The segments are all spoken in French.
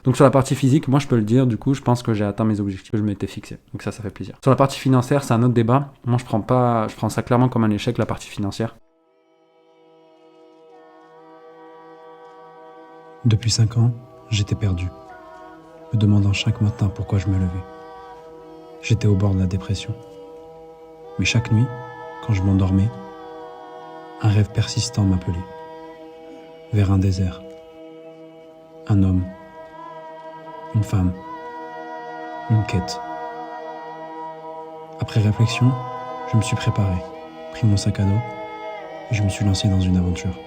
Donc sur la partie physique, moi je peux le dire, du coup je pense que j'ai atteint mes objectifs que je m'étais fixés. Donc ça fait plaisir. Sur la partie financière, c'est un autre débat. Moi je prends ça clairement comme un échec, la partie financière. Depuis 5 ans, j'étais perdu, me demandant chaque matin pourquoi je me levais. J'étais au bord de la dépression. Mais chaque nuit, quand je m'endormais, un rêve persistant m'appelait. Vers un désert. Un homme. Une femme. Une quête. Après réflexion, je me suis préparé, pris mon sac à dos et je me suis lancé dans une aventure.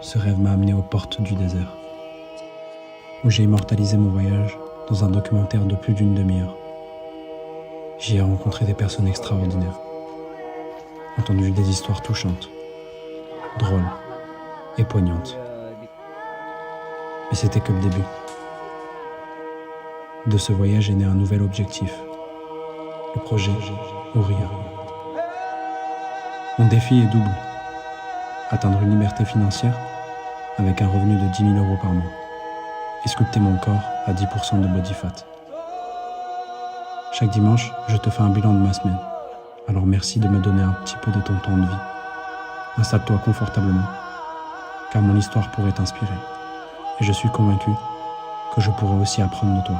Ce rêve m'a amené aux portes du désert, où j'ai immortalisé mon voyage dans un documentaire de plus d'une demi-heure. J'y ai rencontré des personnes extraordinaires, entendu des histoires touchantes, drôles et poignantes. Mais c'était que le début. De ce voyage est né un nouvel objectif, le projet Ouria. Mon défi est double, atteindre une liberté financière avec un revenu de 10 000 € par mois et sculpter mon corps à 10% de body fat. Chaque dimanche, je te fais un bilan de ma semaine. Alors merci de me donner un petit peu de ton temps de vie. Installe-toi confortablement, car mon histoire pourrait t'inspirer. Et je suis convaincu que je pourrais aussi apprendre de toi.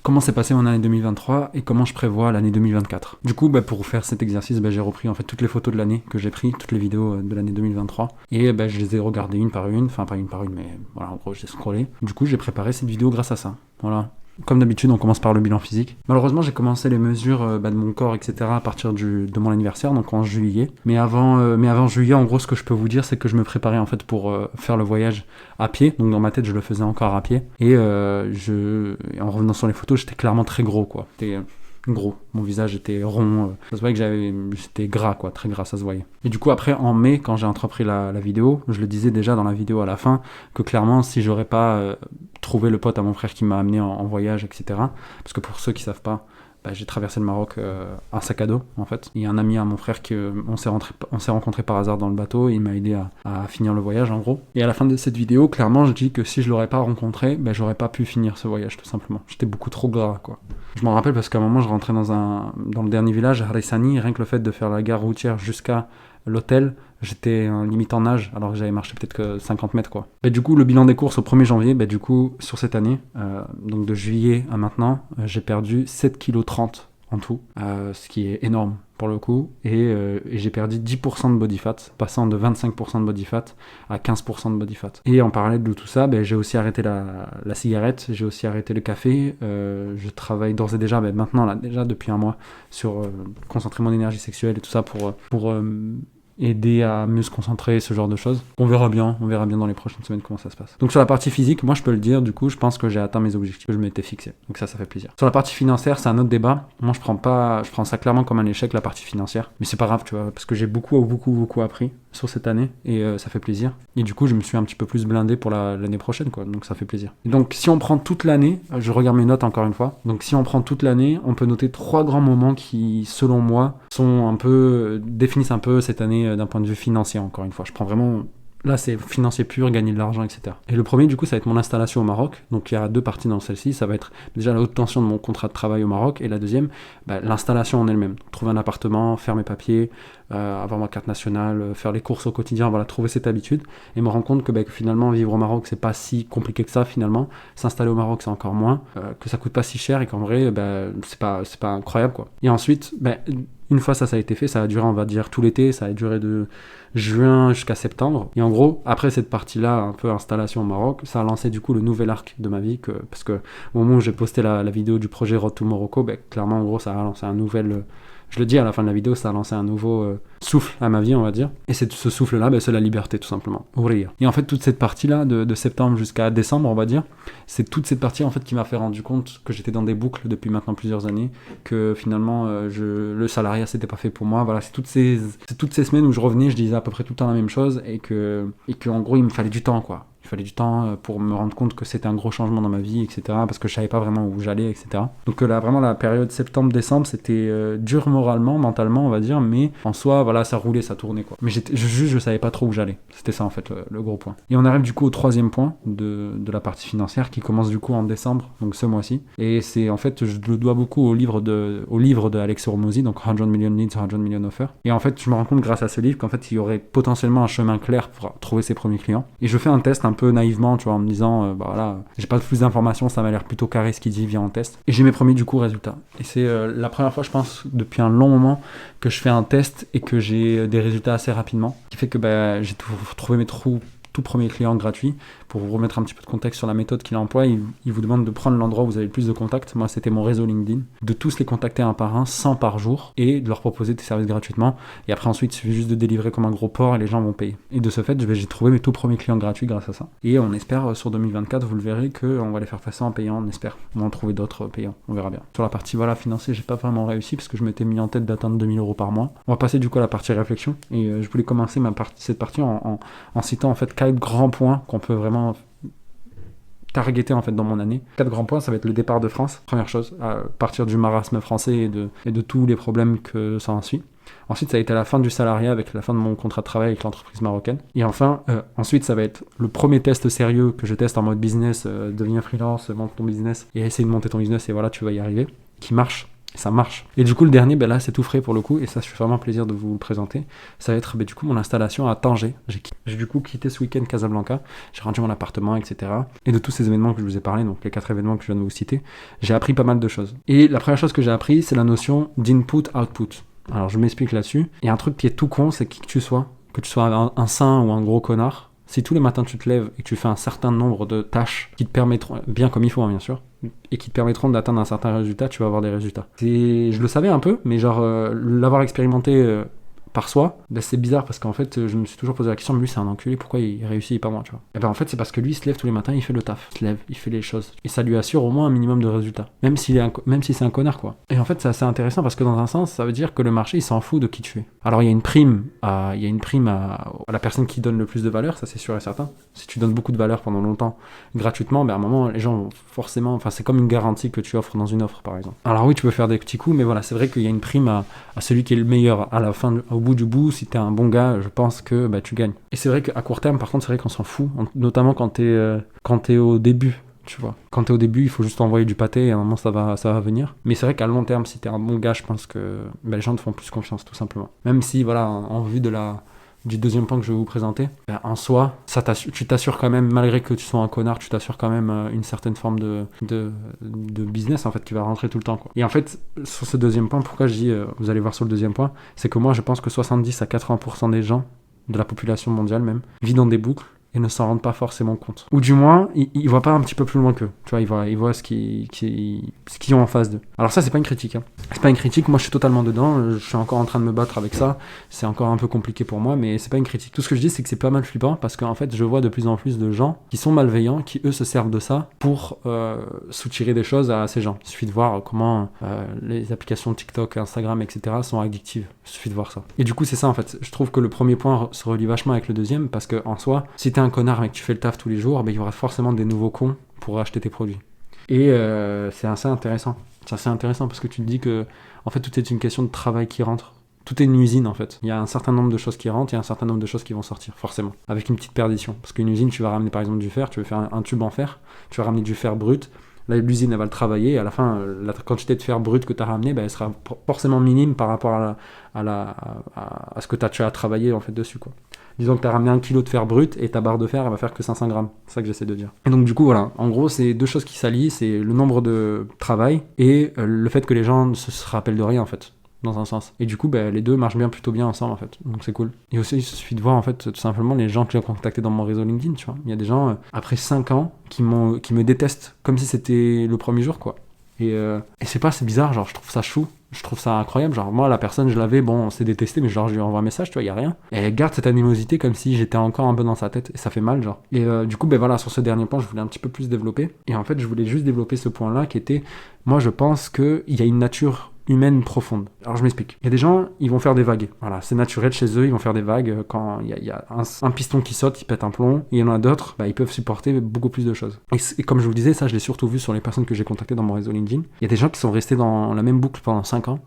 Comment s'est passée mon année 2023 et comment je prévois l'année 2024. Du coup, pour faire cet exercice, j'ai repris en fait toutes les photos de l'année que j'ai prises, toutes les vidéos de l'année 2023, et je les ai regardées une par une, enfin pas une par une, mais voilà, en gros, j'ai scrollé. Du coup, j'ai préparé cette vidéo grâce à ça. Voilà. Comme d'habitude, on commence par le bilan physique. Malheureusement, j'ai commencé les mesures de mon corps, etc. à partir de mon anniversaire, donc en juillet. Mais avant juillet, en gros, ce que je peux vous dire, c'est que je me préparais en fait pour faire le voyage à pied. Donc dans ma tête, je le faisais encore à pied. Et en revenant sur les photos, j'étais clairement très gros, quoi. J'étais gros. Mon visage était rond. Ça se voyait que j'étais gras, quoi. Très gras, ça se voyait. Et du coup, après, en mai, quand j'ai entrepris la vidéo, je le disais déjà dans la vidéo à la fin, que clairement, si j'aurais pas trouvé le pote à mon frère qui m'a amené en voyage, etc. Parce que pour ceux qui savent pas, j'ai traversé le Maroc un sac à dos, en fait. Il y a un ami à mon frère on s'est rencontrés par hasard dans le bateau et il m'a aidé à finir le voyage, en gros. Et à la fin de cette vidéo, clairement, je dis que si je l'aurais pas rencontré, j'aurais pas pu finir ce voyage, tout simplement. J'étais beaucoup trop gras, quoi. Je m'en rappelle parce qu'à un moment, je rentrais dans le dernier village, à Harissani, rien que le fait de faire la gare routière jusqu'à l'hôtel, j'étais limite en nage, alors que j'avais marché peut-être que 50 mètres, quoi. Du coup, le bilan des courses au 1er janvier, du coup, sur cette année, donc de juillet à maintenant, j'ai perdu 7,30 kg en tout, ce qui est énorme pour le coup, et j'ai perdu 10% de body fat, passant de 25% de body fat à 15% de body fat. Et en parallèle de tout ça, j'ai aussi arrêté la cigarette, j'ai aussi arrêté le café, je travaille d'ores et déjà, maintenant, là, déjà depuis un mois, sur concentrer mon énergie sexuelle et tout ça pour aider à mieux se concentrer, ce genre de choses. On verra bien dans les prochaines semaines comment ça se passe. Donc sur la partie physique, moi je peux le dire, du coup, je pense que j'ai atteint mes objectifs que je m'étais fixés. Donc ça fait plaisir. Sur la partie financière, c'est un autre débat. Moi je prends ça clairement comme un échec, la partie financière. Mais c'est pas grave, tu vois, parce que j'ai beaucoup appris sur cette année et ça fait plaisir. Et du coup, je me suis un petit peu plus blindé pour l'année prochaine, quoi. Donc ça fait plaisir. Et donc si on prend toute l'année, je regarde mes notes encore une fois. Donc si on prend toute l'année, on peut noter 3 grands moments qui, selon moi, définissent un peu cette année d'un point de vue financier, encore une fois. Je prends vraiment... Là, c'est financier pur, gagner de l'argent, etc. Et le premier, du coup, ça va être mon installation au Maroc. Donc, il y a 2 parties dans celle-ci. Ça va être déjà la haute tension de mon contrat de travail au Maroc. Et la deuxième, l'installation en elle-même. Trouver un appartement, faire mes papiers, avoir ma carte nationale, faire les courses au quotidien, voilà, trouver cette habitude. Et me rendre compte que finalement, vivre au Maroc, c'est pas si compliqué que ça, finalement. S'installer au Maroc, c'est encore moins. Que ça coûte pas si cher et qu'en vrai, c'est pas incroyable, quoi. Et ensuite, une fois ça a été fait, ça a duré, on va dire, tout l'été. Ça a duré de juin jusqu'à septembre. Et en gros, après cette partie-là, un peu installation au Maroc, ça a lancé du coup le nouvel arc de ma vie, parce que au moment où j'ai posté la vidéo du projet Road to Morocco, clairement, en gros, ça a lancé un nouvel... je le dis à la fin de la vidéo, ça a lancé un nouveau souffle à ma vie, on va dire. Et ce souffle-là, c'est la liberté, tout simplement. Ouria. Et en fait, toute cette partie-là, de septembre jusqu'à décembre, on va dire, c'est toute cette partie en fait qui m'a fait rendre compte que j'étais dans des boucles depuis maintenant plusieurs années, que finalement, le salariat, c'était pas fait pour moi. Voilà, c'est toutes ces semaines où je revenais, je disais à peu près tout le temps la même chose, et que en gros, il me fallait du temps, quoi. Il fallait du temps pour me rendre compte que c'était un gros changement dans ma vie, etc. Parce que je savais pas vraiment où j'allais, etc. Donc là, vraiment, la période septembre-décembre, c'était dur moralement, mentalement, on va dire, mais en soi, voilà, ça roulait, ça tournait, quoi. Mais je savais pas trop où j'allais. C'était ça, en fait, le gros point. Et on arrive du coup au troisième point de la partie financière qui commence du coup en décembre, donc ce mois-ci. Et c'est, en fait, je le dois beaucoup au livre de Alex Hormozy, donc 100 Million Leads, 100 Million Offers. Et en fait, je me rends compte grâce à ce livre qu'en fait, il y aurait potentiellement un chemin clair pour trouver ses premiers clients. Et je fais un test un peu naïvement, tu vois, en me disant, bah voilà, j'ai pas plus d'informations, ça m'a l'air plutôt carré ce qu'il dit, viens en test. Et j'ai mes premiers du coup résultats. Et c'est la première fois, je pense, depuis un long moment que je fais un test et que j'ai des résultats assez rapidement. Ce qui fait que bah, j'ai trouvé mes tout premier client gratuit. Pour vous remettre un petit peu de contexte sur la méthode qu'il emploie, il vous demande de prendre l'endroit où vous avez le plus de contacts. Moi, c'était mon réseau LinkedIn. De tous les contacter un par un, 100 par jour, et de leur proposer des services gratuitement. Et après, ensuite, il suffit juste de délivrer comme un gros porc et les gens vont payer. Et de ce fait, j'ai trouvé mes tout premiers clients gratuits grâce à ça. Et on espère, sur 2024, vous le verrez, qu'on va les faire passer en payant, on espère. On va en trouver d'autres payants, on verra bien. Sur la partie financière, j'ai pas vraiment réussi parce que je m'étais mis en tête d'atteindre 2000 € par mois. On va passer du coup à la partie réflexion. Et je voulais commencer cette partie en citant en fait 4 grands points qu'on peut vraiment targeter en fait dans mon année. 4 grands points, ça va être le départ de France, première chose, à partir du marasme français et de tous les problèmes que ça en suit. Ensuite, ça a été la fin du salariat avec la fin de mon contrat de travail avec l'entreprise marocaine. Et enfin, ensuite, ça va être le premier test sérieux que je teste en mode business, deviens freelance, monte ton business et essaye de monter ton business et voilà, tu vas y arriver, qui marche. Ça marche. Et du coup, le dernier, là, c'est tout frais pour le coup, et ça, je suis vraiment plaisir de vous le présenter. Ça va être, du coup, mon installation à Tanger. J'ai du coup quitté ce week-end Casablanca, j'ai rendu mon appartement, etc. Et de tous ces événements que je vous ai parlé, donc les 4 événements que je viens de vous citer, j'ai appris pas mal de choses. Et la première chose que j'ai appris, c'est la notion d'input-output. Alors, je m'explique là-dessus. Il y a un truc qui est tout con, c'est qui que tu sois un saint ou un gros connard, si tous les matins tu te lèves et que tu fais un certain nombre de tâches qui te permettront, bien comme il faut, hein, bien sûr, et qui te permettront d'atteindre un certain résultat, tu vas avoir des résultats. Je le savais un peu, mais l'avoir expérimenté par soi, c'est bizarre parce qu'en fait, je me suis toujours posé la question, mais lui c'est un enculé, pourquoi il réussit et pas moi, tu vois. Et en fait, c'est parce que lui, il se lève tous les matins, il fait le taf, il se lève, il fait les choses, et ça lui assure au moins un minimum de résultats, même si c'est un connard, quoi. Et en fait, c'est assez intéressant parce que dans un sens, ça veut dire que le marché, il s'en fout de qui tu es. Alors, il y a une prime à la personne qui donne le plus de valeur, ça c'est sûr et certain. Si tu donnes beaucoup de valeur pendant longtemps, gratuitement, à un moment, les gens vont forcément, c'est comme une garantie que tu offres dans une offre, par exemple. Alors oui, tu peux faire des petits coups, mais voilà, c'est vrai qu'il y a une prime à celui qui est le meilleur à la fin, au bout du bout. Si t'es un bon gars, je pense que tu gagnes. Et c'est vrai qu'à court terme, par contre, c'est vrai qu'on s'en fout, notamment quand t'es au début. Tu vois, quand t'es au début, il faut juste envoyer du pâté et à un moment ça va venir. Mais c'est vrai qu'à long terme, si t'es un bon gars, je pense que les gens te font plus confiance, tout simplement. Même si, voilà, en vue du deuxième point que je vais vous présenter, en soi, tu t'assures quand même, malgré que tu sois un connard, tu t'assures quand même une certaine forme de business en fait qui va rentrer tout le temps, quoi. Et en fait, sur ce deuxième point, pourquoi je dis, vous allez voir sur le deuxième point, c'est que moi je pense que 70 à 80% des gens, de la population mondiale même, vivent dans des boucles et ne s'en rendent pas forcément compte. Ou du moins, ils voient pas un petit peu plus loin qu'eux. Tu vois, ils voient ce qu'ils ont en face d'eux. Alors ça, c'est pas une critique. Hein. C'est pas une critique, moi je suis totalement dedans, je suis encore en train de me battre avec ça, c'est encore un peu compliqué pour moi, mais c'est pas une critique. Tout ce que je dis, c'est que c'est pas mal flippant, parce qu'en fait, je vois de plus en plus de gens qui sont malveillants, qui eux se servent de ça pour soutirer des choses à ces gens. Il suffit de voir comment les applications TikTok, Instagram, etc. sont addictives. Il suffit de voir ça. Et du coup, c'est ça en fait. Je trouve que le premier point se relie vachement avec le deuxième, parce que en soi, si t'es un connard mais que tu fais le taf tous les jours, il y aura forcément des nouveaux cons pour acheter tes produits. Et c'est assez intéressant. C'est assez intéressant parce que tu te dis que en fait tout est une question de travail qui rentre. Tout est une usine en fait. Il y a un certain nombre de choses qui rentrent et un certain nombre de choses qui vont sortir, forcément. Avec une petite perdition. Parce qu'une usine, tu vas ramener par exemple du fer, tu veux faire un tube en fer, tu vas ramener du fer brut. Là, l'usine, elle va le travailler et à la fin, la quantité de fer brut que tu as ramené, elle sera forcément minime par rapport à ce que tu as travaillé en fait dessus, quoi. Disons que tu as ramené 1 kg de fer brut et ta barre de fer, elle va faire que 500 grammes. C'est ça que j'essaie de dire. Et donc, du coup, voilà. En gros, c'est deux choses qui s'allient. C'est le nombre de travail et le fait que les gens ne se rappellent de rien, en fait, dans un sens. Et du coup, les deux marchent plutôt bien ensemble, en fait. Donc, c'est cool. Et aussi, il suffit de voir, en fait, tout simplement les gens que j'ai contactés dans mon réseau LinkedIn, tu vois. Il y a des gens, après 5 ans, qui me détestent comme si c'était le premier jour, quoi. Et c'est bizarre, genre, je trouve ça chou. Je trouve ça incroyable, genre moi la personne je l'avais, on s'est détesté, mais genre je lui envoie un message, tu vois, il y a rien. Et elle garde cette animosité comme si j'étais encore un peu dans sa tête, et ça fait mal, genre. Et du coup, voilà, sur ce dernier point, je voulais un petit peu plus développer. Et en fait, je voulais juste développer ce point-là qui était, moi je pense qu'il y a une nature humaine profonde. Alors je m'explique. Il y a des gens, ils vont faire des vagues. Voilà, c'est naturel chez eux, ils vont faire des vagues. Quand il y a un piston qui saute, il pète un plomb. Et il y en a d'autres, ils peuvent supporter beaucoup plus de choses. Et comme je vous le disais, ça je l'ai surtout vu sur les personnes que j'ai contactées dans mon réseau LinkedIn. Il y a des gens qui sont restés dans la même boucle pendant 5 ans.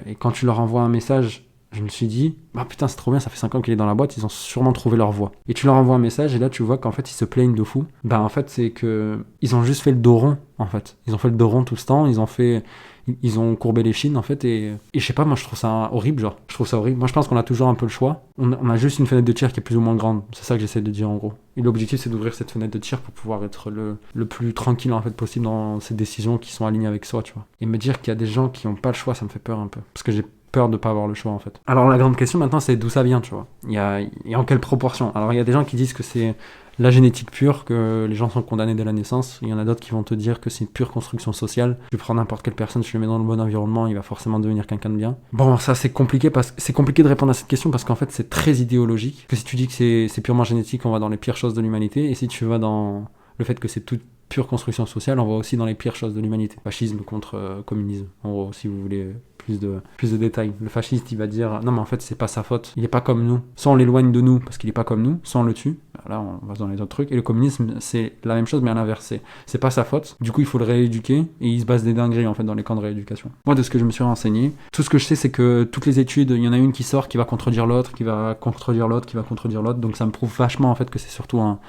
Et quand tu leur envoies un message, je me suis dit, putain c'est trop bien, ça fait 5 ans qu'il est dans la boîte, ils ont sûrement trouvé leur voie. Et tu leur envoies un message et là tu vois qu'en fait ils se plaignent de fou. En fait c'est que ils ont juste fait le dos rond en fait. Ils ont fait le dos rond tout ce temps, ils ont courbé les chines en fait et je sais pas, moi je trouve ça horrible, genre. Je trouve ça horrible. Moi je pense qu'on a toujours un peu le choix. On a juste une fenêtre de tir qui est plus ou moins grande. C'est ça que j'essaie de dire en gros. Et l'objectif c'est d'ouvrir cette fenêtre de tir pour pouvoir être le plus tranquille en fait possible dans ces décisions qui sont alignées avec soi, tu vois. Et me dire qu'il y a des gens qui ont pas le choix, ça me fait peur un peu. Parce que j'ai peur de pas avoir le choix en fait. Alors la grande question maintenant c'est d'où ça vient, tu vois. Il y a en quelle proportion. Alors il y a des gens qui disent que c'est la génétique pure, que les gens sont condamnés dès la naissance. Il y en a d'autres qui vont te dire que c'est une pure construction sociale. Tu prends n'importe quelle personne, tu le mets dans le bon environnement, il va forcément devenir quelqu'un de bien. Bon, ça c'est compliqué de répondre à cette question parce qu'en fait c'est très idéologique. Que si tu dis que c'est purement génétique, on va dans les pires choses de l'humanité. Et si tu vas dans le fait que c'est toute pure construction sociale, on va aussi dans les pires choses de l'humanité. Fascisme contre communisme. En gros, si vous voulez plus de détails. Le fasciste, il va dire non mais en fait c'est pas sa faute, il est pas comme nous. Soit on l'éloigne de nous parce qu'il est pas comme nous, soit on le tue. Là on va dans les autres trucs. Et le communisme c'est la même chose mais à l'inverse. C'est pas sa faute. Du coup il faut le rééduquer et il se base des dingueries en fait dans les camps de rééducation. Moi de ce que je me suis renseigné, tout ce que je sais c'est que toutes les études, il y en a une qui sort qui va contredire l'autre, qui va contredire l'autre, qui va contredire l'autre. Donc ça me prouve vachement en fait que c'est surtout un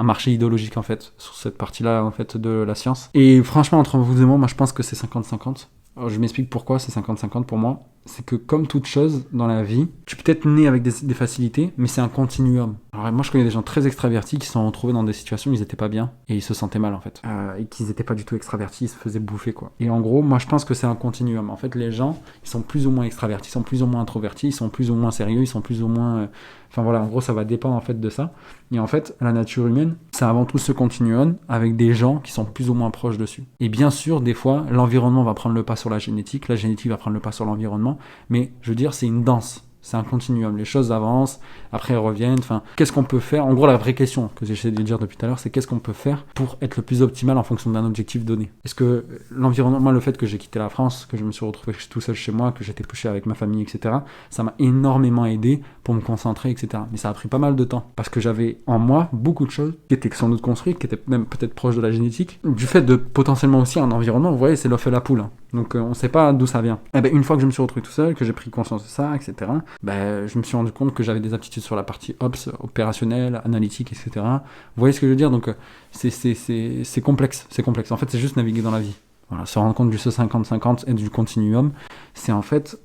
marché idéologique en fait sur cette partie-là en fait de la science. Et franchement entre vous et moi je pense que c'est 50-50. Alors, je m'explique pourquoi c'est 50-50 pour moi. C'est que comme toute chose dans la vie, tu peux être né avec des facilités, mais c'est un continuum. Alors moi je connais des gens très extravertis qui se sont retrouvés dans des situations où ils étaient pas bien et ils se sentaient mal en fait. Et qu'ils étaient pas du tout extravertis, ils se faisaient bouffer quoi. Et en gros, moi je pense que c'est un continuum. En fait les gens, ils sont plus ou moins extravertis, ils sont plus ou moins introvertis, ils sont plus ou moins sérieux, ils sont plus ou moins... Enfin voilà, en gros ça va dépendre en fait de ça. Et en fait, la nature humaine, c'est avant tout ce continuum avec des gens qui sont plus ou moins proches dessus. Et bien sûr, des fois, l'environnement va prendre le pas sur la génétique va prendre le pas sur l'environnement, mais je veux dire, c'est une danse. C'est un continuum, les choses avancent, après elles reviennent, enfin, qu'est-ce qu'on peut faire ? En gros, la vraie question que j'essaie de dire depuis tout à l'heure, c'est qu'est-ce qu'on peut faire pour être le plus optimal en fonction d'un objectif donné ? Est-ce que l'environnement, moi le fait que j'ai quitté la France, que je me suis retrouvé tout seul chez moi, que j'étais couché avec ma famille, etc., ça m'a énormément aidé pour me concentrer, etc. Mais ça a pris pas mal de temps, parce que j'avais en moi beaucoup de choses qui étaient sans doute construites, qui étaient même peut-être proches de la génétique, du fait de potentiellement aussi un environnement, vous voyez, c'est l'œuf et la poule, hein. Donc on sait pas d'où ça vient. Et une fois que je me suis retrouvé tout seul, que j'ai pris conscience de ça, etc., je me suis rendu compte que j'avais des aptitudes sur la partie ops, opérationnelle, analytique, etc. Vous voyez ce que je veux dire ? Donc c'est complexe, c'est complexe. En fait, c'est juste naviguer dans la vie. Voilà, se rendre compte du 50-50 et du continuum, c'est en fait...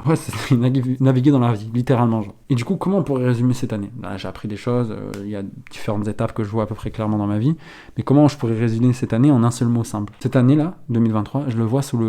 Ouais, c'est naviguer dans la vie, littéralement. Genre. Et du coup, comment on pourrait résumer cette année ? Là, j'ai appris des choses, il y a différentes étapes que je vois à peu près clairement dans ma vie, mais comment je pourrais résumer cette année en un seul mot simple ? Cette année-là, 2023, je le vois sous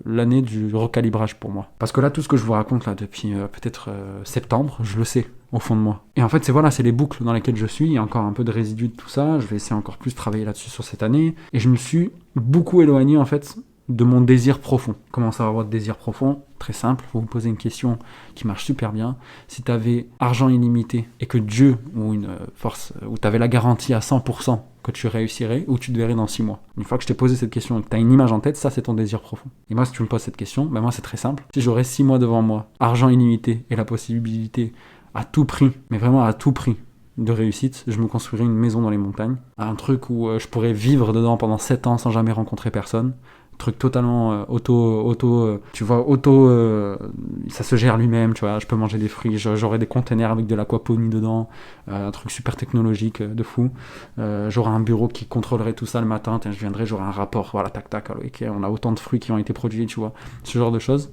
l'année du recalibrage pour moi. Parce que là, tout ce que je vous raconte là depuis peut-être septembre, je le sais au fond de moi. Et en fait, c'est les boucles dans lesquelles je suis, il y a encore un peu de résidus de tout ça, je vais essayer encore plus de travailler là-dessus sur cette année, et je me suis beaucoup éloigné en fait de mon désir profond. Comment ça va votre désir profond ? Très simple, vous vous posez une question qui marche super bien. Si tu avais argent illimité et que Dieu ou une force, où tu avais la garantie à 100% que tu réussirais, ou tu te verrais dans 6 mois. Une fois que je t'ai posé cette question et que tu as une image en tête, ça c'est ton désir profond. Et moi si tu me poses cette question, moi c'est très simple. Si j'aurais 6 mois devant moi, argent illimité et la possibilité à tout prix, mais vraiment à tout prix, de réussite, je me construirais une maison dans les montagnes, un truc où je pourrais vivre dedans pendant 7 ans sans jamais rencontrer personne, truc totalement ça se gère lui-même, tu vois, je peux manger des fruits, j'aurai des containers avec de l'aquaponie dedans, un truc super technologique de fou, j'aurai un bureau qui contrôlerait tout ça le matin, je viendrai, j'aurai un rapport, voilà, tac, okay, on a autant de fruits qui ont été produits, tu vois, ce genre de choses,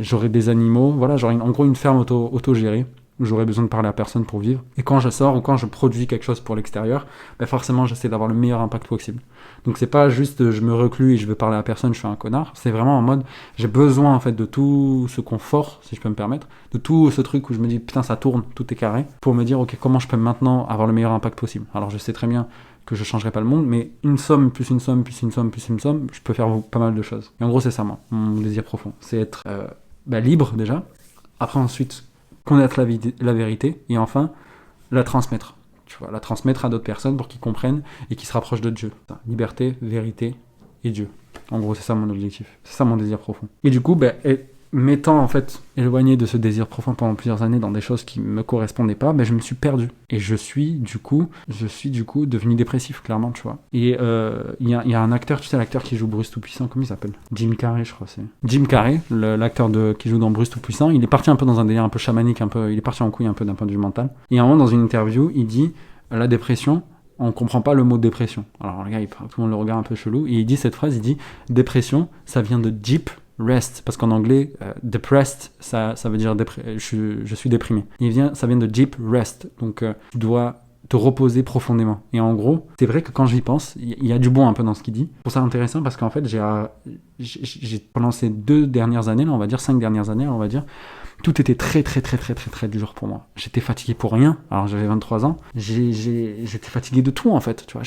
j'aurai des animaux, voilà, j'aurai en gros une ferme auto-gérée, où j'aurais besoin de parler à personne pour vivre. Et quand je sors ou quand je produis quelque chose pour l'extérieur, forcément j'essaie d'avoir le meilleur impact possible. Donc c'est pas juste je me reclus et je veux parler à personne, je suis un connard. C'est vraiment en mode j'ai besoin en fait de tout ce confort, si je peux me permettre, de tout ce truc où je me dis putain ça tourne, tout est carré, pour me dire ok comment je peux maintenant avoir le meilleur impact possible. Alors je sais très bien que je changerai pas le monde, mais une somme, plus une somme, plus une somme, plus une somme, je peux faire pas mal de choses. Et en gros c'est ça moi, mon désir profond. C'est être libre déjà, après ensuite connaître la vérité, et enfin, la transmettre. Tu vois, la transmettre à d'autres personnes pour qu'ils comprennent et qu'ils se rapprochent de Dieu. Liberté, vérité et Dieu. En gros, c'est ça mon objectif. C'est ça mon désir profond. Et du coup, m'étant en fait éloigné de ce désir profond pendant plusieurs années dans des choses qui me correspondaient pas, je me suis perdu. Et je suis du coup devenu dépressif, clairement, tu vois. Et il y a un acteur, tu sais, l'acteur qui joue Bruce Tout-Puissant, comment il s'appelle? Jim Carrey, je crois, c'est. Jim Carrey, l'acteur qui joue dans Bruce Tout-Puissant, il est parti un peu dans un délire un peu chamanique, il est parti en couille un peu d'un point de vue mental. Et à un moment, dans une interview, il dit, la dépression, on comprend pas le mot dépression. Alors le gars, tout le monde le regarde un peu chelou, et il dit cette phrase, il dit, dépression, ça vient de deep rest, parce qu'en anglais, depressed, ça veut dire je suis déprimé. Ça vient de deep rest, donc tu dois te reposer profondément. Et en gros, c'est vrai que quand j'y pense, il y a du bon un peu dans ce qu'il dit. Je trouve ça intéressant parce qu'en fait, j'ai pendant ces 2 dernières années, là, on va dire 5 dernières années, là, on va dire, tout était très très très très très très dur pour moi. J'étais fatigué pour rien. Alors j'avais 23 ans. J'étais fatigué de tout en fait. Tu vois,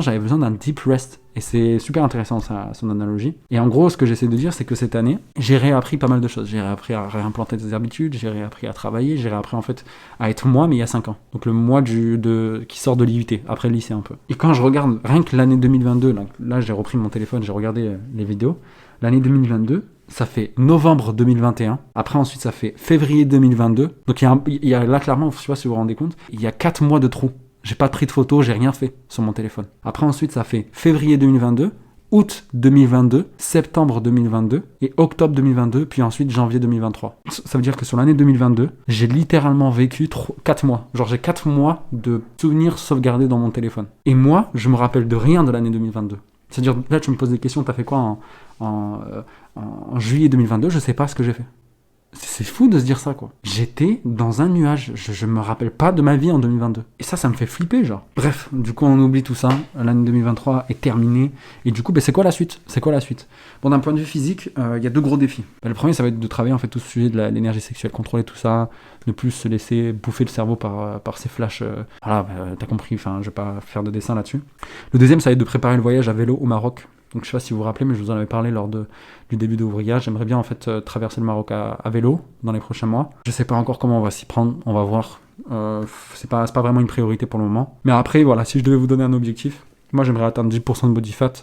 j'avais besoin d'un deep rest. Et c'est super intéressant son analogie. Et en gros, ce que j'essaie de dire, c'est que cette année, j'ai réappris pas mal de choses. J'ai réappris à réimplanter des habitudes. J'ai réappris à travailler. J'ai réappris en fait à être moi, mais il y a 5 ans. Donc le moi qui sort de l'IUT, après le lycée un peu. Et quand je regarde rien que l'année 2022, là j'ai repris mon téléphone, j'ai regardé les vidéos. L'année 2022, ça fait novembre 2021. Après, ensuite, ça fait février 2022. Donc, il y a là, clairement, je sais pas si vous vous rendez compte, il y a 4 mois de trou. J'ai pas pris de photos, j'ai rien fait sur mon téléphone. Après, ensuite, ça fait février 2022, août 2022, septembre 2022 et octobre 2022, puis ensuite janvier 2023. Ça veut dire que sur l'année 2022, j'ai littéralement vécu 4 mois. Genre, j'ai 4 mois de souvenirs sauvegardés dans mon téléphone. Et moi, je me rappelle de rien de l'année 2022. C'est-à-dire, là, tu me poses des questions, t'as fait quoi en juillet 2022, je sais pas ce que j'ai fait. C'est fou de se dire ça, quoi. J'étais dans un nuage, je me rappelle pas de ma vie en 2022. Et ça me fait flipper, genre. Bref, du coup, on oublie tout ça, l'année 2023 est terminée, et du coup, c'est quoi la suite? Bon, d'un point de vue physique, il y a 2 gros défis. Le premier, ça va être de travailler, en fait, tout ce sujet de l'énergie sexuelle, contrôler tout ça, ne plus se laisser bouffer le cerveau par ces flashs. Voilà, t'as compris, enfin, je vais pas faire de dessin là-dessus. Le deuxième, ça va être de préparer le voyage à vélo au Maroc. Donc je sais pas si vous vous rappelez, mais je vous en avais parlé lors du début de Ouvrillage. J'aimerais bien en fait traverser le Maroc à vélo dans les prochains mois. Je sais pas encore comment on va s'y prendre, on va voir. C'est pas vraiment une priorité pour le moment. Mais après, voilà, si je devais vous donner un objectif, moi j'aimerais atteindre 10% de body fat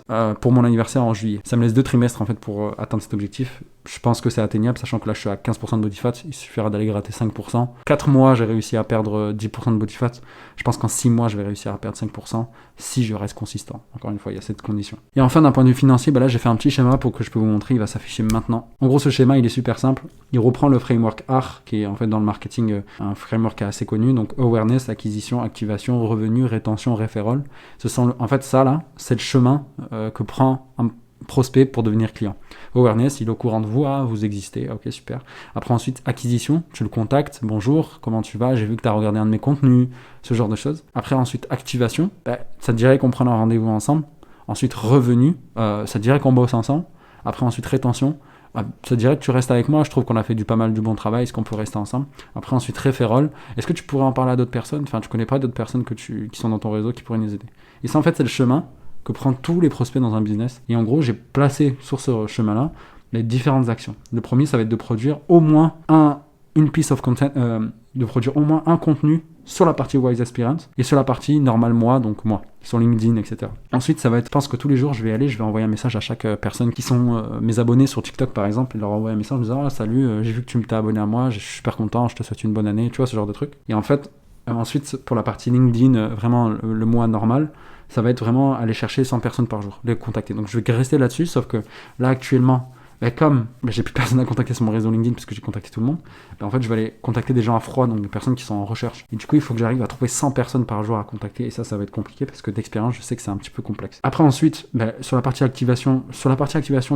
pour mon anniversaire en juillet. Ça me laisse 2 trimestres en fait pour atteindre cet objectif. Je pense que c'est atteignable, sachant que là je suis à 15% de body fat, il suffira d'aller gratter 5%. 4 mois j'ai réussi à perdre 10% de body fat. Je pense qu'en 6 mois je vais réussir à perdre 5% si je reste consistant. Encore une fois, il y a cette condition. Et enfin, d'un point de vue financier, là j'ai fait un petit schéma pour que je peux vous montrer, il va s'afficher maintenant. En gros, ce schéma il est super simple. Il reprend le framework ARR, qui est en fait dans le marketing un framework assez connu, donc Awareness, Acquisition, Activation, Revenu, Rétention, Referral. En fait, ça là, c'est le chemin que prend un prospect pour devenir client. Awareness, il est au courant de vous, vous existez, ok, super. Après ensuite, acquisition, tu le contactes, bonjour, comment tu vas, j'ai vu que tu as regardé un de mes contenus, ce genre de choses. Après ensuite, activation, ça te dirait qu'on prenne un rendez-vous ensemble. Ensuite, revenu, ça te dirait qu'on bosse ensemble. Après ensuite, rétention, ça te dirait que tu restes avec moi, je trouve qu'on a fait pas mal du bon travail, est-ce qu'on peut rester ensemble? Après ensuite, referral, est-ce que tu pourrais en parler à d'autres personnes? Enfin, tu connais pas d'autres personnes qui sont dans ton réseau qui pourraient nous aider. Et ça, en fait, c'est le chemin que prennent tous les prospects dans un business. Et en gros, j'ai placé sur ce chemin-là les différentes actions. Le premier, ça va être de produire au moins une piece of content, de produire au moins un contenu sur la partie Wise Aspirant et sur la partie normal moi, donc moi, sur LinkedIn, etc. Ensuite, ça va être, je pense que tous les jours, je vais envoyer un message à chaque personne qui sont mes abonnés sur TikTok, par exemple, et leur envoyer un message en disant « salut, j'ai vu que tu t'es abonné à moi, je suis super content, je te souhaite une bonne année », tu vois, ce genre de truc. Et en fait, ensuite, pour la partie LinkedIn, vraiment le mois normal, ça va être vraiment aller chercher 100 personnes par jour, les contacter. Donc je vais rester là-dessus, sauf que là actuellement, comme j'ai plus personne à contacter sur mon réseau LinkedIn parce que j'ai contacté tout le monde, en fait je vais aller contacter des gens à froid, donc des personnes qui sont en recherche. Et du coup il faut que j'arrive à trouver 100 personnes par jour à contacter, et ça va être compliqué parce que d'expérience je sais que c'est un petit peu complexe. Après ensuite, sur la partie activation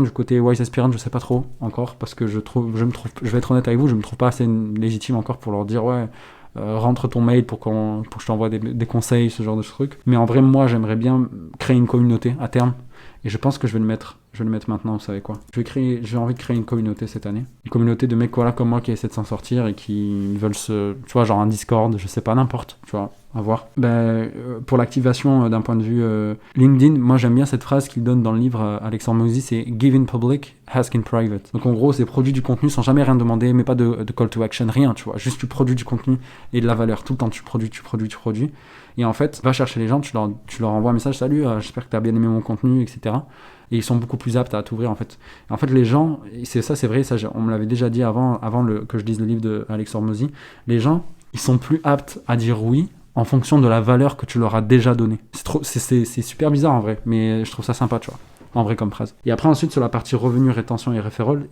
du côté Wise Aspirant, je sais pas trop encore parce que je vais être honnête avec vous, je me trouve pas assez légitime encore pour leur dire rentre ton mail pour que je t'envoie des conseils, ce genre de trucs. Mais en vrai, moi, j'aimerais bien créer une communauté à terme. Et je pense que je vais le mettre maintenant, vous savez quoi. J'ai envie de créer une communauté cette année. Une communauté de mecs comme moi qui essaient de s'en sortir et qui veulent tu vois, genre un Discord, je sais pas, n'importe, tu vois. à voir. Pour l'activation d'un point de vue LinkedIn, moi j'aime bien cette phrase qu'il donne dans le livre Alexandre Mozy, c'est « Give in public, ask in private ». Donc en gros, c'est produire du contenu sans jamais rien demander, mais pas de call to action, rien, tu vois. Juste tu produis du contenu et de la valeur. Tout le temps, tu produis. Et en fait, va chercher les gens, tu leur envoies un message « Salut, j'espère que tu as bien aimé mon contenu, etc. » Et ils sont beaucoup plus aptes à t'ouvrir en fait. En fait, les gens, c'est vrai, on me l'avait déjà dit avant que je lise le livre de Alexandre Mozy, les gens, ils sont plus aptes à dire oui en fonction de la valeur que tu leur as déjà donnée. C'est super bizarre en vrai, mais je trouve ça sympa, tu vois, en vrai comme phrase. Et après ensuite, sur la partie revenu, rétention et referral,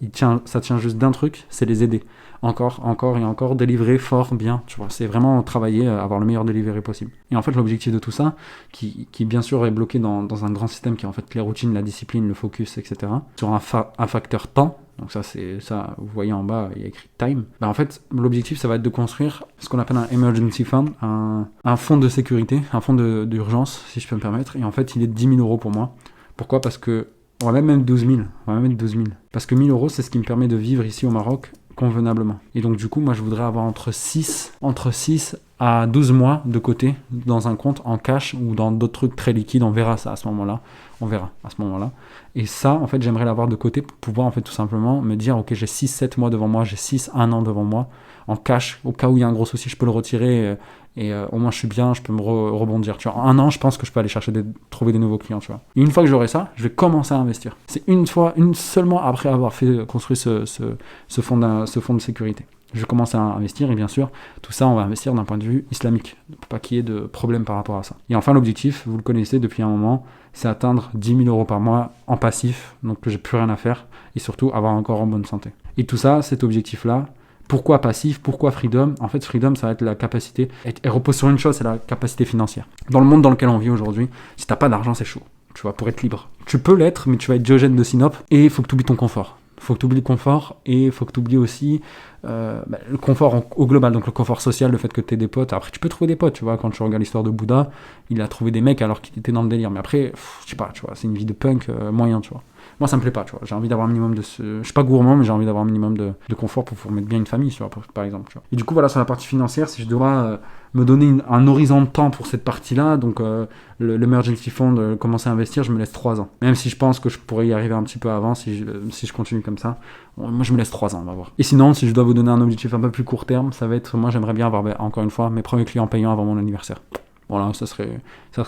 ça tient juste d'un truc, c'est les aider. Encore et encore, délivrer fort, bien, tu vois. C'est vraiment travailler, avoir le meilleur delivery possible. Et en fait, l'objectif de tout ça, qui bien sûr est bloqué dans un grand système qui est en fait les routines, la discipline, le focus, etc. Sur un facteur temps, donc ça, vous voyez en bas, il y a écrit time. En fait, l'objectif, ça va être de construire ce qu'on appelle un emergency fund, un fonds de sécurité, un fonds d'urgence, si je peux me permettre. Et en fait, il est de 10 000 euros pour moi. Pourquoi ? Parce que, on va même mettre 12 000. Parce que 1 000 euros, c'est ce qui me permet de vivre ici au Maroc convenablement. Et donc du coup, moi je voudrais avoir entre 6 à 12 mois de côté dans un compte en cash ou dans d'autres trucs très liquides. On verra ça à ce moment-là. Et ça, en fait, j'aimerais l'avoir de côté pour pouvoir en fait tout simplement me dire ok, j'ai 6-7 mois devant moi, j'ai 1 an devant moi en cash, au cas où il y a un gros souci, je peux le retirer et au moins je suis bien, je peux me rebondir. Tu vois, en 1 an, je pense que je peux aller trouver des nouveaux clients, tu vois. Et une fois que j'aurai ça, je vais commencer à investir. C'est seulement après avoir construit ce fonds de sécurité. Je vais commencer à investir et bien sûr, tout ça, on va investir d'un point de vue islamique, pour pas qu'il y ait de problème par rapport à ça. Et enfin, l'objectif, vous le connaissez depuis un moment, c'est atteindre 10 000 euros par mois en passif, donc que j'ai plus rien à faire, et surtout avoir un corps en bonne santé. Et tout ça, cet objectif-là, pourquoi passif, pourquoi freedom ? En fait, freedom, ça va être la capacité, elle repose sur une chose, c'est la capacité financière. Dans le monde dans lequel on vit aujourd'hui, si t'as pas d'argent, c'est chaud, tu vois, pour être libre. Tu peux l'être, mais tu vas être Diogène de Sinope, et il faut que tu oublies ton confort. Il faut que tu oublies le confort et il faut que tu oublies aussi le confort au global, donc le confort social, le fait que tu aies des potes. Après, tu peux trouver des potes, tu vois, quand tu regardes l'histoire de Bouddha, il a trouvé des mecs alors qu'il était dans le délire. Mais après, je sais pas, tu vois, c'est une vie de punk moyen, tu vois. Moi, ça me plaît pas, tu vois. J'ai envie d'avoir un minimum de je suis pas gourmand, mais j'ai envie d'avoir un minimum de confort pour mettre bien une famille, tu vois, par exemple. Tu vois. Et du coup, voilà, sur la partie financière, si je dois me donner un horizon de temps pour cette partie-là, donc l'emergency fund, commencer à investir, je me laisse 3 ans. Même si je pense que je pourrais y arriver un petit peu avant, si je continue comme ça. Moi, je me laisse 3 ans, on va voir. Et sinon, si je dois vous donner un objectif un peu plus court terme, ça va être, moi, j'aimerais bien avoir, encore une fois, mes premiers clients payants avant mon anniversaire. Voilà, ça serait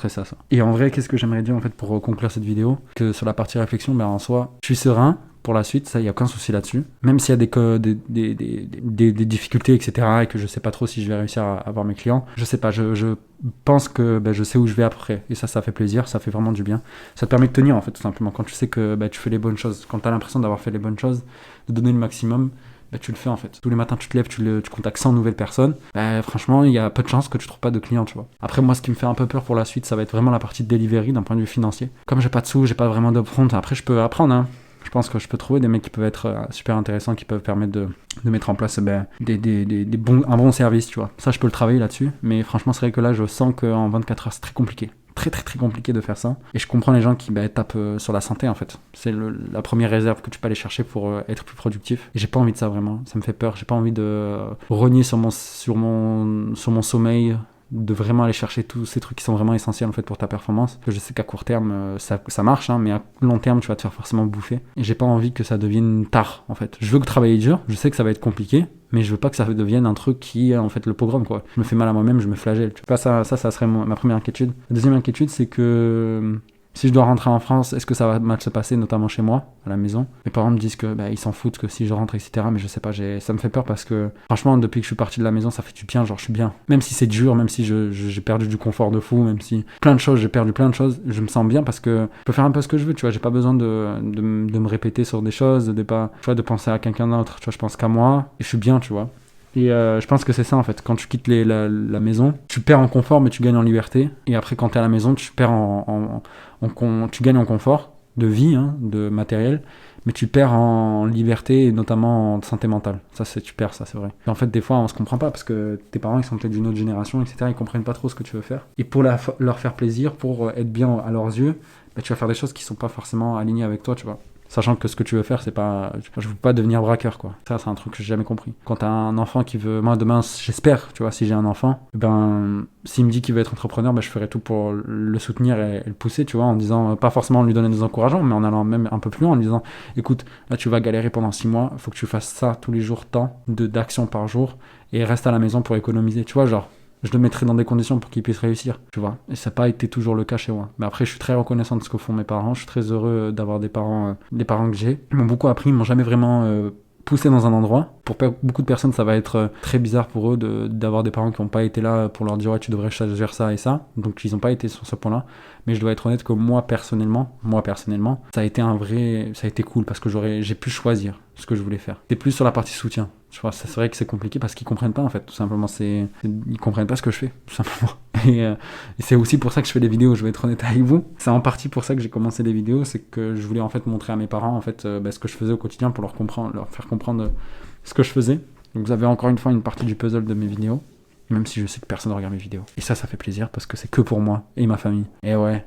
ça. Et en vrai, qu'est-ce que j'aimerais dire en fait pour conclure cette vidéo ? Que sur la partie réflexion, en soi, je suis serein pour la suite, ça, il n'y a aucun souci là-dessus. Même s'il y a des difficultés, etc., et que je sais pas trop si je vais réussir à avoir mes clients, je sais pas, je pense que je sais où je vais après. Et ça fait plaisir, ça fait vraiment du bien. Ça te permet de tenir en fait, tout simplement. Quand tu sais que tu fais les bonnes choses, quand tu as l'impression d'avoir fait les bonnes choses, de donner le maximum, tu le fais en fait. Tous les matins tu te lèves, tu contactes 100 nouvelles personnes. Franchement, il y a peu de chances que tu trouves pas de clients, tu vois. Après, moi, ce qui me fait un peu peur pour la suite, ça va être vraiment la partie de delivery d'un point de vue financier. Comme j'ai pas de sous, j'ai pas vraiment d'upfront, après je peux apprendre, hein. Je pense que je peux trouver des mecs qui peuvent être super intéressants, qui peuvent permettre de mettre en place un bon service, tu vois. Ça, je peux le travailler là-dessus. Mais franchement, c'est vrai que là, je sens qu'en 24 heures, c'est très compliqué. Très compliqué de faire ça. Et je comprends les gens qui tapent sur la santé en fait. C'est la première réserve que tu peux aller chercher pour être plus productif. Et j'ai pas envie de ça vraiment. Ça me fait peur. J'ai pas envie de rogner sur mon sommeil, de vraiment aller chercher tous ces trucs qui sont vraiment essentiels en fait pour ta performance. Je sais qu'à court terme ça marche, hein, mais à long terme tu vas te faire forcément bouffer. Et j'ai pas envie que ça devienne une tare en fait. Je veux que travailler dur. Je sais que ça va être compliqué. Mais je veux pas que ça devienne un truc qui est en fait le pogrom, quoi. Je me fais mal à moi-même, je me flagelle. Tu vois, ça serait ma première inquiétude. La deuxième inquiétude, c'est que si je dois rentrer en France, est-ce que ça va mal se passer, notamment chez moi, à la maison ? Mes parents me disent que ils s'en foutent que si je rentre, etc. Mais je sais pas, ça me fait peur parce que franchement, depuis que je suis parti de la maison, ça fait du bien, genre je suis bien. Même si c'est dur, même si j'ai perdu du confort de fou, même si j'ai perdu plein de choses, je me sens bien parce que je peux faire un peu ce que je veux, tu vois. J'ai pas besoin de me répéter sur des choses, de penser à quelqu'un d'autre, tu vois. Je pense qu'à moi et je suis bien, tu vois. Et je pense que c'est ça en fait, quand tu quittes la maison, tu perds en confort mais tu gagnes en liberté. Et après quand tu es à la maison, tu perds tu gagnes en confort de vie, hein, de matériel, mais tu perds en liberté et notamment en santé mentale. Tu perds ça, c'est vrai. Et en fait des fois on se comprend pas parce que tes parents ils sont peut-être d'une autre génération, etc. Ils comprennent pas trop ce que tu veux faire. Et pour leur faire plaisir, pour être bien à leurs yeux, tu vas faire des choses qui sont pas forcément alignées avec toi, tu vois. Sachant que ce que tu veux faire, c'est pas... Je veux pas devenir braqueur, quoi. Ça, c'est un truc que j'ai jamais compris. Quand t'as un enfant qui veut... Moi, demain, j'espère, tu vois, si j'ai un enfant, ben, s'il me dit qu'il veut être entrepreneur, ben, je ferai tout pour le soutenir et le pousser, tu vois, en disant, pas forcément lui donner des encouragements, mais en allant même un peu plus loin, en disant, écoute, là, tu vas galérer pendant 6 mois, faut que tu fasses ça tous les jours, tant d'actions par jour, et reste à la maison pour économiser, tu vois, genre... Je le mettrai dans des conditions pour qu'il puisse réussir, tu vois. Et ça n'a pas été toujours le cas chez moi. Mais après, je suis très reconnaissant de ce que font mes parents. Je suis très heureux d'avoir des parents, les parents que j'ai. Ils m'ont beaucoup appris, ils m'ont jamais vraiment poussé dans un endroit. Pour beaucoup de personnes, ça va être très bizarre pour eux d'avoir des parents qui n'ont pas été là pour leur dire ouais, tu devrais faire ça et ça. Donc ils n'ont pas été sur ce point-là. Mais je dois être honnête que moi personnellement, ça a été cool parce que j'ai pu choisir ce que je voulais faire. C'est plus sur la partie soutien. Je vois, c'est vrai que c'est compliqué parce qu'ils comprennent pas en fait, tout simplement. Ils comprennent pas ce que je fais, tout simplement. Et c'est aussi pour ça que je fais des vidéos, je vais être honnête avec vous. C'est en partie pour ça que j'ai commencé les vidéos, c'est que je voulais en fait montrer à mes parents en fait ce que je faisais au quotidien pour leur faire comprendre ce que je faisais. Donc vous avez encore une fois une partie du puzzle de mes vidéos, même si je sais que personne ne regarde mes vidéos. Et ça fait plaisir parce que c'est que pour moi et ma famille. Et ouais.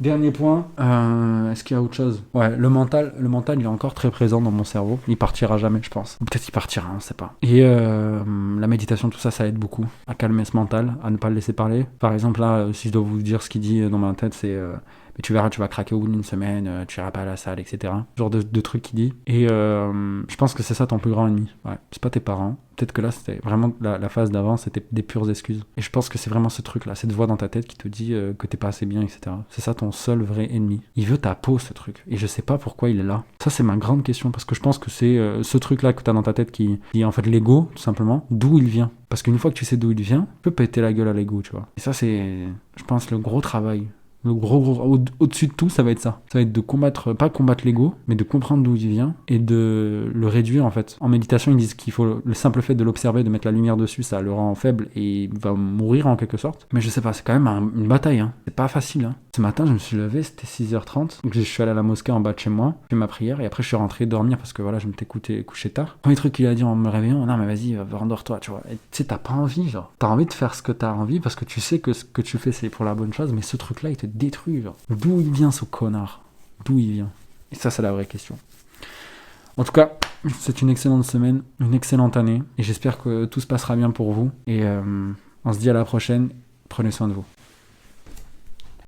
Dernier point, est-ce qu'il y a autre chose? Ouais, le mental, il est encore très présent dans mon cerveau. Il partira jamais, je pense. Peut-être qu'il partira, on sait pas. Et la méditation, tout ça, ça aide beaucoup à calmer ce mental, à ne pas le laisser parler. Par exemple, là, si je dois vous dire ce qu'il dit dans ma tête, c'est mais tu verras, tu vas craquer au bout d'une semaine, tu iras pas à la salle, etc. Genre de trucs qu'il dit. Et je pense que c'est ça ton plus grand ennemi. Ouais, c'est pas tes parents. Peut-être que là, c'était vraiment la phase d'avant, c'était des pures excuses. Et je pense que c'est vraiment ce truc-là, cette voix dans ta tête qui te dit que t'es pas assez bien, etc. C'est ça ton seul vrai ennemi. Il veut ta peau, ce truc. Et je sais pas pourquoi il est là. Ça, c'est ma grande question, parce que je pense que c'est ce truc-là que t'as dans ta tête qui est en fait l'ego, tout simplement, d'où il vient. Parce qu'une fois que tu sais d'où il vient, tu peux péter la gueule à l'ego, tu vois. Et ça, c'est, je pense, le gros travail. Le gros au-dessus de tout, ça va être ça. Ça va être de pas combattre l'ego, mais de comprendre d'où il vient et de le réduire en fait. En méditation, ils disent qu'il faut le simple fait de l'observer, de mettre la lumière dessus, ça le rend faible et il va mourir en quelque sorte. Mais je sais pas, c'est quand même une bataille, hein. C'est pas facile, hein. Ce matin, je me suis levé, c'était 6h30. Donc je suis allé à la mosquée en bas de chez moi, j'ai fait ma prière et après je suis rentré dormir parce que voilà, je m'étais couché tard. Le premier truc qu'il a dit en me réveillant, non mais vas-y, rendors-toi, tu vois. Et tu sais, t'as pas envie, genre. T'as envie de faire ce que t'as envie parce que tu sais que ce que tu fais c'est pour la bonne chose, mais ce truc-là, il te détruit, genre. D'où il vient ce connard? D'où il vient? Et ça, c'est la vraie question. En tout cas, c'est une excellente semaine, une excellente année, et j'espère que tout se passera bien pour vous. Et on se dit à la prochaine. Prenez soin de vous.